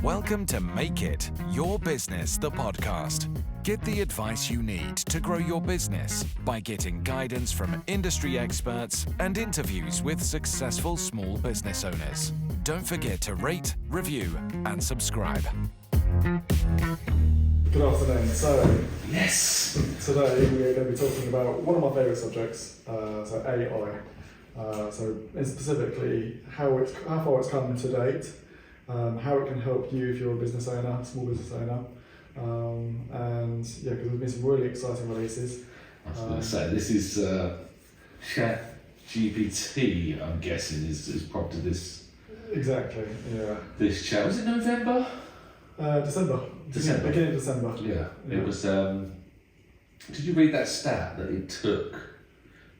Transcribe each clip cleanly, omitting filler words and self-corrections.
Welcome to Make It Your Business, the podcast. Get the advice you need to grow your business by getting guidance from industry experts and interviews with successful small business owners. Don't forget to rate, review, and subscribe. Good afternoon. So, Yes. today we're going to be talking about one of my favourite subjects, so AI. And specifically how far it's come to date, how it can help you if you're a business owner, small business owner, and yeah, because there's been some really exciting releases. I was going to say, this is ChatGPT, I'm guessing, is prompted this. Exactly. Yeah. This chat. Was it November? December. Beginning of December. Yeah. It was. Did you read that stat that it took?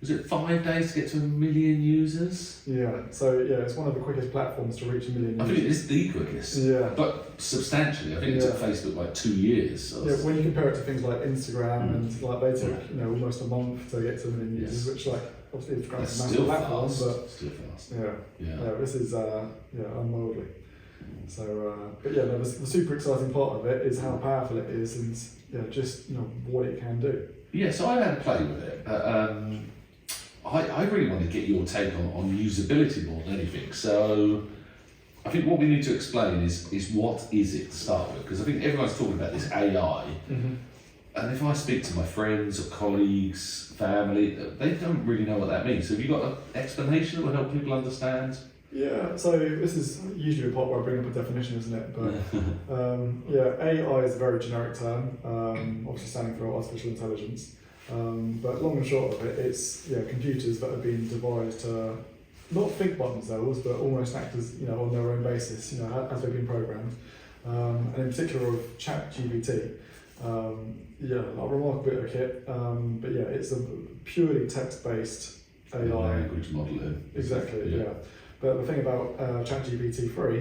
Was it 5 days to get to 1 million users? Yeah. So yeah, it's one of the quickest platforms to reach 1 million I users. think it is the quickest. Yeah. But substantially, I think it took Facebook like 2 years. Yeah, when you compare it to things like Instagram and like they took almost a month to get to 1 million users, which like obviously Instagram's That's a massive still platform, fast. but Still fast. yeah, this is unworldly. So, but yeah, no, the super exciting part of it is how powerful it is, and just what it can do. Yeah, so I had a play with it. I really want to get your take on usability more than anything. So I think what we need to explain is what is it to start with? Because I think everyone's talking about this AI. Mm-hmm. And if I speak to my friends or colleagues, family, they don't really know what that means. So have you got an explanation that will help people understand? Yeah, so this is usually a part where I bring up a definition, isn't it? But AI is a very generic term, obviously standing for artificial intelligence. But long and short of it, it's computers that have been devised to not think by themselves, but almost act as on their own basis, as they've been programmed. And in particular of ChatGPT, a remarkable bit of kit. But yeah, it's a purely text-based AI. Language modelling. Exactly. Yeah. But the thing about ChatGPT 3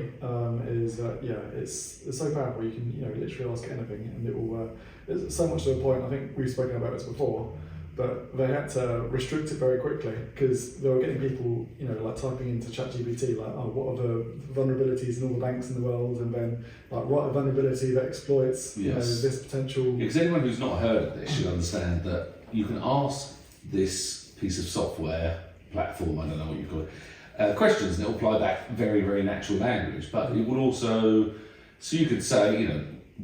is that it's so powerful. You can literally ask it anything, and it will. It's so much to the point. I think we've spoken about this before, but they had to restrict it very quickly because they were getting people like typing into ChatGPT like, oh, what are the vulnerabilities in all the banks in the world, and then like write a vulnerability that exploits this potential. Because anyone who's not heard of this should understand that you can ask this piece of software platform, I don't know what you call it, questions, and it will apply back very, very natural language. But it will also, so you could say,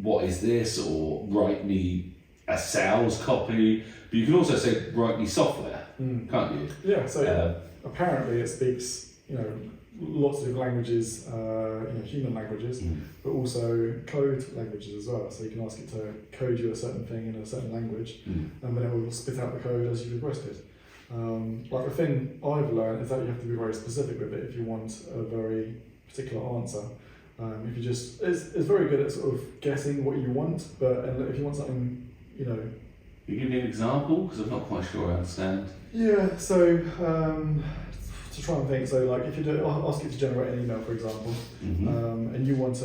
what is this, or write me a sales copy. But you can also say, write me software, can't you? Yeah. So apparently it speaks, lots of different languages, human languages, but also code languages as well. So you can ask it to code you a certain thing in a certain language, and then it will spit out the code as you requested. Like the thing I've learned is that you have to be very specific with it if you want a very particular answer. If you just, it's very good at sort of guessing what you want, but if you want something, Can you give me an example? Because I'm not quite sure I understand. Yeah, so to try and think, so like if you ask it to generate an email, for example, and you want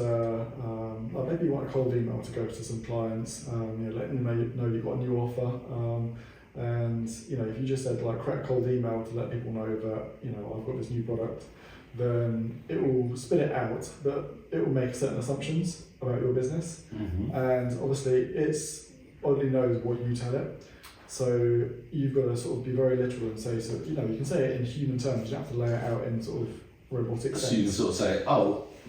maybe you want a cold email to go to some clients, let them know you've got a new offer. And if you just said like create a cold email to let people know that I've got this new product, then it will spit it out, but it will make certain assumptions about your business, and obviously it's only knows what you tell it. So you've got to sort of be very literal and say, so you can say it in human terms. You don't have to lay it out in sort of robotic sense. So you can sort of say,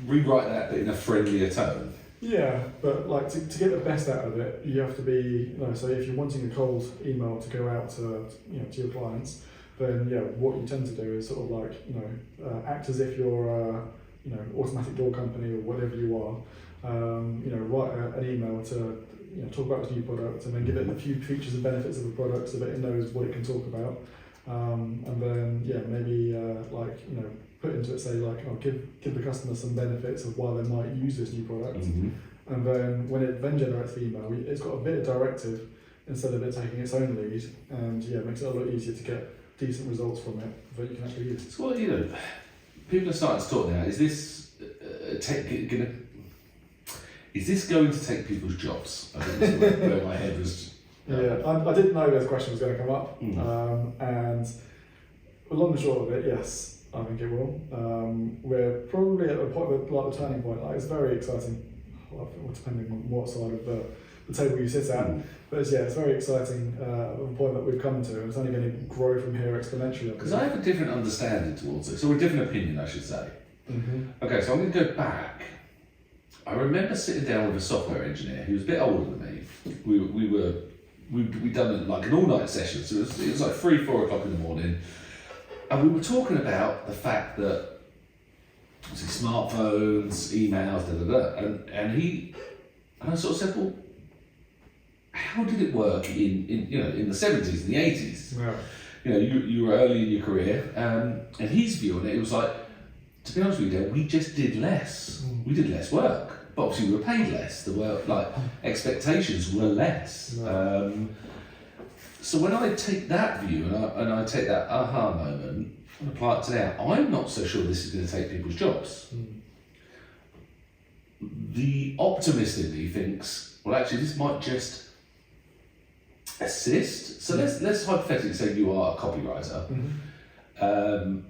rewrite that but in a friendlier tone. Yeah, but like to get the best out of it, you have to be, so if you're wanting a cold email to go out to your clients, then what you tend to do is sort of like, act as if you're automatic door company or whatever you are, write an email to, talk about this new product and then give it a few features and benefits of the product so that it knows what it can talk about. And then, maybe put into it, say like, give the customer some benefits of why they might use this new product. And then when it then generates the email, it's got a bit of directive instead of it taking its own lead, and it makes it a lot easier to get decent results from it that you can actually use. So people are starting to talk now, is this going to take people's jobs? I think that's where my head was. I didn't know this question was going to come up, and long and short of it, yes. I think it will. We're probably at a point of like the turning point. Like, it's very exciting, well, depending on what side of the table you sit at. But it's very exciting the point that we've come to. It's only going to grow from here exponentially. Because I have a different understanding towards it, or a different opinion, I should say. Okay, so I'm going to go back. I remember sitting down with a software engineer who was a bit older than me. We'd done like an all-night session, so it was like 3-4 o'clock in the morning, and we were talking about the fact that obviously smartphones, emails, and I sort of said, well, how did it work in the 70s and the 80s? Yeah. You were early in your career, and his view on it was like, to be honest with you, we just did less. We did less work, but obviously we were paid less. The work, like expectations were less. So when I take that view and I take that aha moment and apply it to now, I'm not so sure this is going to take people's jobs. The optimist in me thinks, well, actually, this might just assist. So let's hypothetically say you are a copywriter.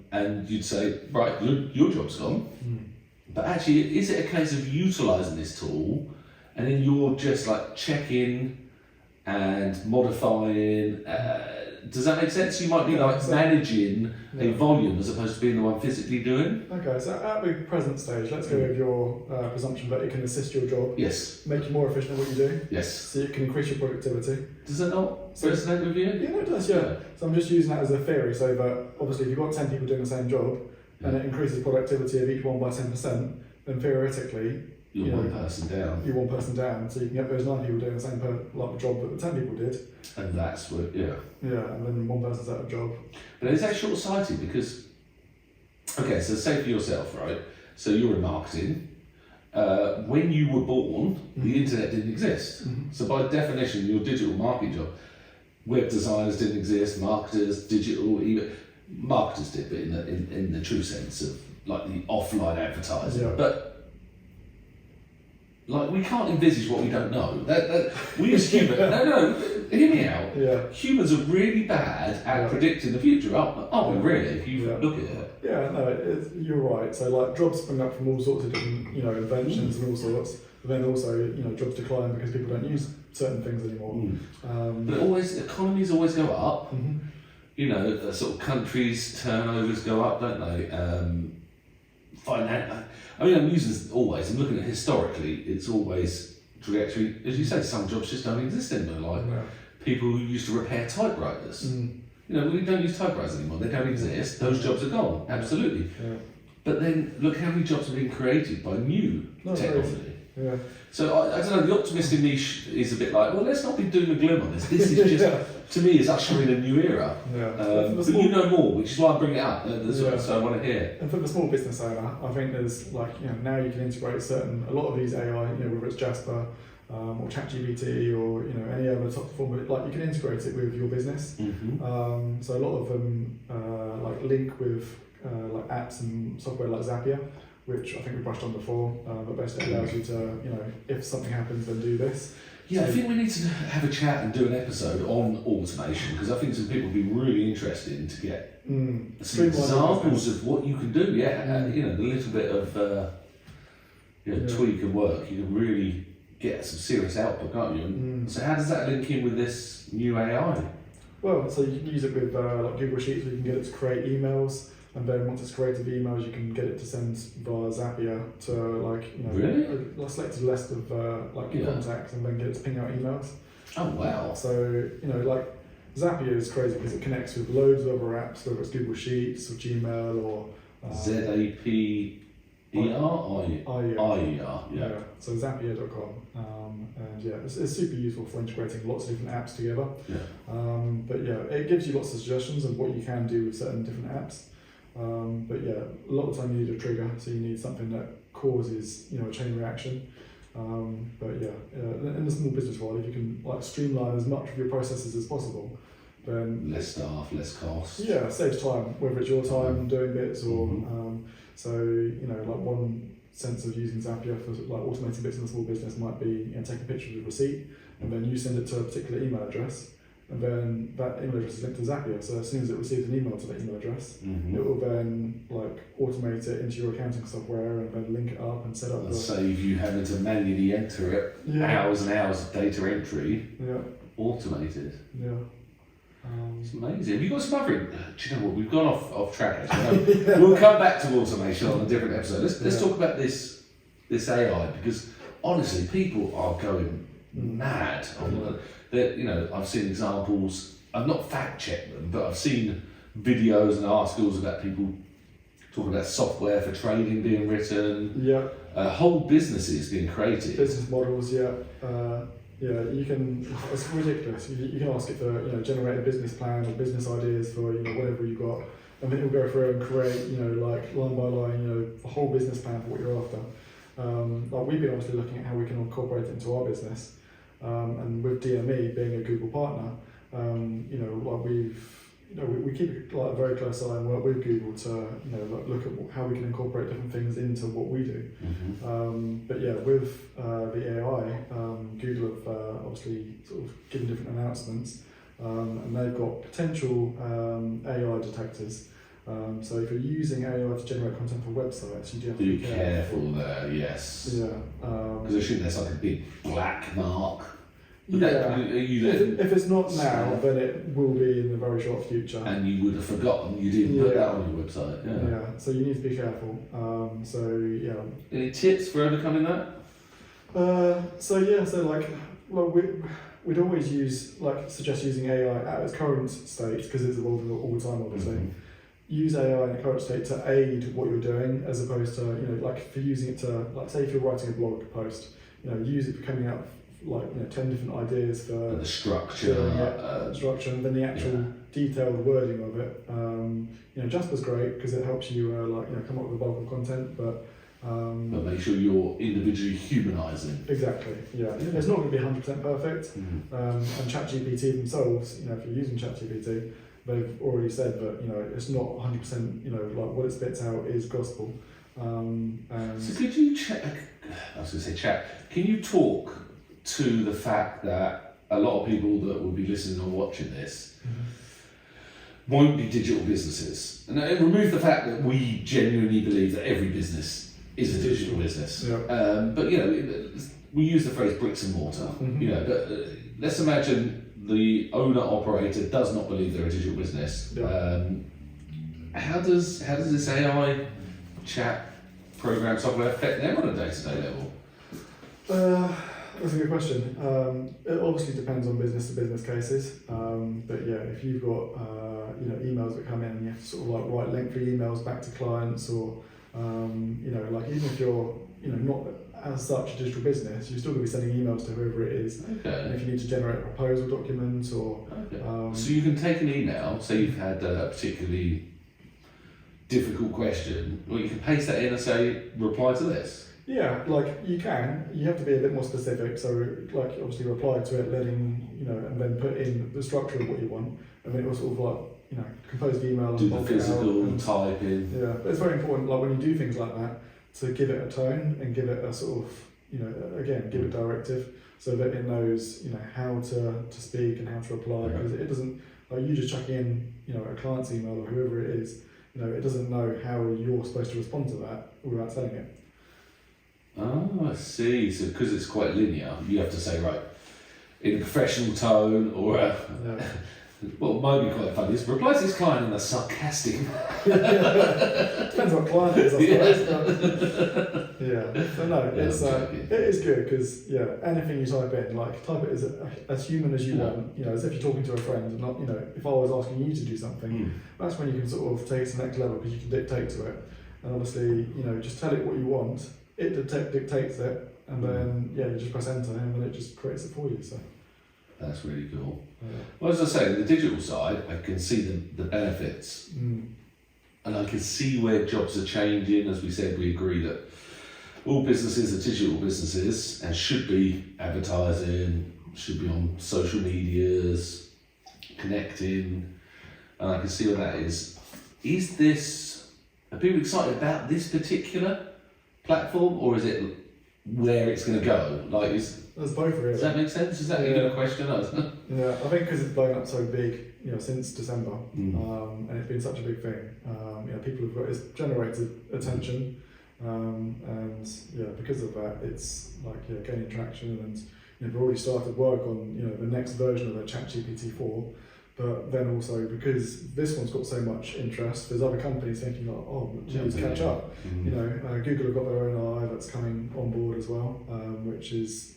And you'd say, right, your job's gone, but actually, is it a case of utilising this tool, and then you're just like checking and modifying? Does that make sense? You might be like managing a volume as opposed to being the one physically doing. Okay, so at the present stage, let's go with your presumption that it can assist your job. Yes. Make you more efficient at what you do. Yes. So it can increase your productivity. Does that not resonate with you? Yeah, no, it does, yeah. So I'm just using that as a theory, so that obviously if you've got 10 people doing the same job, and it increases productivity of each one by 10%, then theoretically, you're one person down. You're one person down, so you can get those 9 people doing the same job that the 10 people did. And that's what, yeah, and then one person's out of job. But is that short-sighted? Because, okay, so say for yourself, right? So you're in marketing. When you were born, the internet didn't exist. So by definition, your digital marketing job, web designers didn't exist, marketers, digital, even marketers did, but in the true sense of like the offline advertising. Yeah. But like, we can't envisage what we don't know. That we as humans, no, hear me out. Yeah. Humans are really bad at predicting the future, aren't we? Really, if you look at it. Yeah, no, you're right. So like jobs spring up from all sorts of different, inventions and all sorts. But then also, jobs decline because people don't use certain things anymore. But economies always go up. Sort of countries' turnovers go up, don't they? I'm using always. I'm looking at historically. It's always trajectory. As you say, some jobs just don't exist anymore. Like people who used to repair typewriters. We don't use typewriters anymore. They don't exist. Those jobs are gone. Absolutely. Yeah. But then look how many jobs have been created by new technology. Yeah. So I don't know. The optimist in me is a bit like, well, let's not be doom and gloom on this. This is just to me is ushering a new era. But you know more, which is why I bring it up. So I want to hear. And for the small business owner, I think there's now you can integrate a lot of these AI, whether it's Jasper or ChatGPT or any other top form of it, you can integrate it with your business. So a lot of them link with apps and software like Zapier, which I think we brushed on before, but basically allows you to, if something happens, then do this. Yeah, I think we need to have a chat and do an episode on automation, because I think some people would be really interested to get some examples of what you can do. The little bit of tweak and work, you can really get some serious output, can't you? And so how does that link in with this new AI? Well, so you can use it with Google Sheets, where you can get it to create emails. And then once it's created the emails, you can get it to send via Zapier to a selected list of contacts, and then get it to ping out emails. Oh wow! So Zapier is crazy because it connects with loads of other apps, whether it's Google Sheets or Gmail or Zapier. Yeah. So Zapier.com, and it's super useful for integrating lots of different apps together. It gives you lots of suggestions of what you can do with certain different apps. A lot of the time you need a trigger, so you need something that causes a chain reaction. In the small business world, if you can streamline as much of your processes as possible, then less staff, less cost. Yeah, it saves time, whether it's your time doing bits or one sense of using Zapier for automating bits in a small business might be take a picture of the receipt and then you send it to a particular email address. and then that email address is linked to Zapier. So as soon as it receives an email to that email address, it will then automate it into your accounting software and then link it up and set up And save you having to manually enter it, hours and hours of data entry, automated. Yeah. It's amazing. Have you got some other? Do you know what? We've gone off track actually. No, we'll come back to automation on a different episode. Let's talk about this AI, because honestly, people are going mad on that. You know, I've seen examples. I've not fact checked them, but I've seen videos and articles about people talking about software for trading being written. Yeah. Whole businesses being created. Business models. Yeah. You can. It's ridiculous. You can ask it for generate a business plan or business ideas for whatever you got, and then it'll go through and create line by line a whole business plan for what you're after. We've been obviously looking at how we can incorporate it into our business, and with DME being a Google partner, we keep a very close eye and work with Google to look at how we can incorporate different things into what we do. But yeah, with the AI, Google have obviously sort of given different announcements, and they've got potential AI detectors. So if you're using AI to generate content for websites, you do have to be careful there. Yes. Yeah. Because I assume there's like a big black mark. If it's not now, then it will be in the very short future. And you would have forgotten you didn't put that on your website. Yeah. So you need to be careful. Any tips for overcoming that? We'd always suggest using AI at its current state, because it's evolving all the time, obviously. Use AI in the current state to aid what you're doing, as opposed to for using it to say if you're writing a blog post, use it for coming up 10 different ideas for the structure, structure, and then the actual detailed wording of it. Jasper's great because it helps you come up with a bulk of content, but make sure you're individually humanising. Exactly. Yeah, it's not going to be 100% perfect. And ChatGPT themselves, if you're using ChatGPT, they've already said that it's not 100%. What it spits out is gospel. So could you check? I was going to say chat. Can you talk to the fact that a lot of people that will be listening or watching this won't be digital businesses, and remove the fact that we genuinely believe that every business is a digital business. But we use the phrase bricks and mortar. But let's imagine the owner operator does not believe they're a digital business. How does this AI chat program software affect them on a day-to-day level? That's a good question. It obviously depends on business to business cases. But yeah, if you've got emails that come in and you have to sort of write lengthy emails back to clients, or even if you're not as such a digital business, you're still going to be sending emails to whoever it is. And if you need to generate a proposal document or so you can take an email, say you've had a particularly difficult question, or you can paste that in and say reply to this. Yeah, you can. You have to be a bit more specific. So, obviously reply to it, and then put in the structure of what you want, and then it will sort of compose the email. Do the physical and type in. Yeah, but it's very important. When you do things like that, to give it a tone and give it a sort of, give it directive, so that it knows, how to speak and how to reply. Because it doesn't you just chucking in, a client's email or whoever it is. It doesn't know how you're supposed to respond to that without saying it. Oh, I see. So because it's quite linear, you have to say, right, in a professional tone, or what might be quite funny is reply to this client in a sarcastic. Depends what client it is, I suppose. But no, it is good because anything you type in, type it as human as you want. As if you're talking to a friend, and not if I was asking you to do something. That's when you can sort of take it to the next level, because you can dictate to it, and obviously just tell it what you want. It dictates it, and then you just press enter, and then it just creates it for you. So that's really cool. Well, as I say, the digital side, I can see the benefits, and I can see where jobs are changing. As we said, we agree that all businesses are digital businesses and should be advertising, should be on social medias, connecting, and I can see where that is. Are people excited about this particular platform, or is it where it's going to go. Like, There's both really. does that make sense? Is that Yeah. even a question? Yeah, I think because it's blown up so big, since December, Mm. and it's been such a big thing. People have got it's generated attention, and because of that, it's like gaining traction, and we've already started work on the next version of the ChatGPT 4. But then also because this one's got so much interest, there's other companies thinking like, oh, let's catch up. Mm. Google have got their own AI that's coming on board as well, which is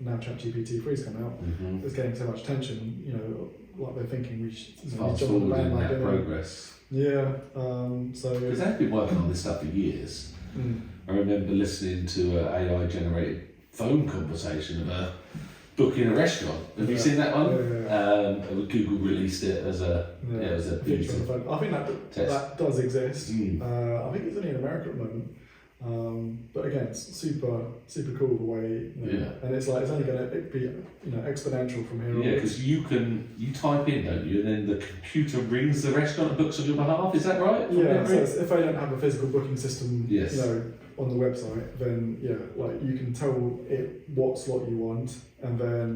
now ChatGPT 3's come out. Mm-hmm. It's getting so much attention. Like they're thinking we should Fast jump on the forward in that bandwagon. progress. Yeah. Because they've been working on this stuff for years. Mm. I remember listening to an AI generated phone conversation of a booking a restaurant. Have you seen that one? Yeah. Google released it as a as a feature on the beta phone. I think that test. does exist. Mm. I think it's only in America at the moment. But again, it's super cool the way, and it's only going to be exponential from here Yeah, on. because you type in, don't you, and then the computer rings the restaurant and books on your behalf. Is that right? Yeah, so if they don't have a physical booking system, Yes. on the website, then you can tell it what slot you want, and then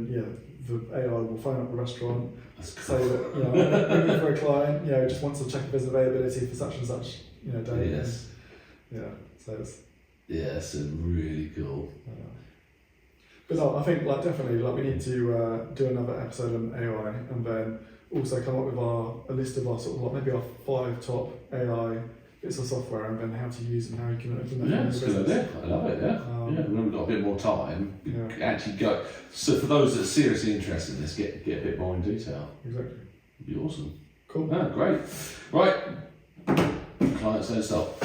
the AI will phone up the restaurant, That's say cool. that I'm looking for a client, just wants to check if there's availability for such and such day. Yes. So it's. Yeah, it's really cool. But no, I think definitely we need to do another episode on AI, and then also come up with a list of our sort of maybe our 5 top AI bits of software, and then how to use and how you can implement Yeah, them in it's your a good business. idea. I love it. Yeah. When we've got a bit more time, Yeah. actually go. So for those that are seriously interested in this, get a bit more in detail. Exactly. It'd be awesome. Cool. Ah, great. Right. Clients don't stop.